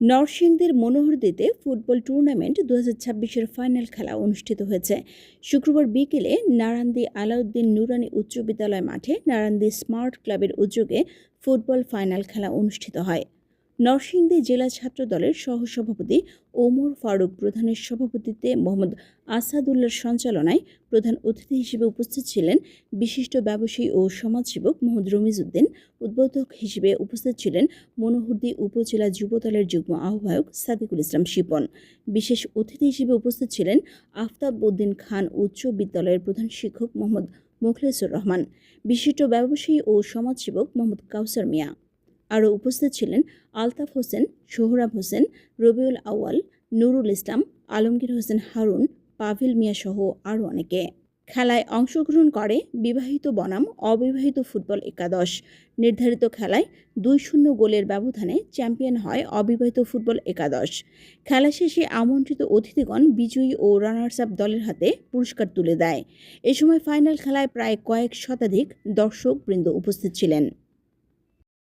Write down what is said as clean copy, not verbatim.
নরসিংদীর মনোহরদীতে football tournament ২০২৬-এর final খেলা অনুষ্ঠিত হয়েছে। শুক্রবার বিকেলে নারান্দী আলাউদ্দিন নুরানী উচ্চ বিদ্যালয় মাঠে নারান্দী স্মার্ট ক্লাবের উদ্যোগে ফুটবল ফাইনাল খেলা অনুষ্ঠিত হয়। নরসিংদী জেলা ছাত্র দলের সহসভাপতি ওমর ফারুক প্রধানের সভাপতিত্বে মোহাম্মদ আসাদুল্লাহর সঞ্চালনায় প্রধান অতিথি হিসেবে উপস্থিত ছিলেন বিশিষ্ট ব্যবসায়ী ও সমাজসেবক মোহাম্মদ রমিজ উদ্দিন। উদ্বোধক হিসেবে উপস্থিত ছিলেন মনোহরদী উপজেলা যুবদলের যুগ্ম আহ্বায়ক সাদিকুল ইসলাম শিপন। বিশেষ অতিথি হিসেবে উপস্থিত ছিলেন আফতাব উদ্দিন খান উচ্চ বিদ্যালয়ের প্রধান শিক্ষক মোহাম্মদ মোখলেসুর রহমান, বিশিষ্ট ব্যবসায়ী ও সমাজসেবক মোহাম্মদ কাউসার মিয়া। আরও উপস্থিত ছিলেন আলতাফ হোসেন, সোহরাব হোসেন, রবিউল আউয়াল, নুরুল ইসলাম, আলমগীর হোসেন হারুন, পাভিল মিয়া সহ আরও অনেকে। খেলায় অংশগ্রহণ করে বিবাহিত বনাম অবিবাহিত ফুটবল একাদশ। নির্ধারিত খেলায় ২-০ গোলের ব্যবধানে চ্যাম্পিয়ন হয় অবিবাহিত ফুটবল একাদশ। খেলা শেষে আমন্ত্রিত অতিথিগণ বিজয়ী ও রানার্স আপ দলের হাতে পুরস্কার তুলে দেয়। এ সময় ফাইনাল খেলায় প্রায় কয়েক শতাধিক দর্শকবৃন্দ উপস্থিত ছিলেন।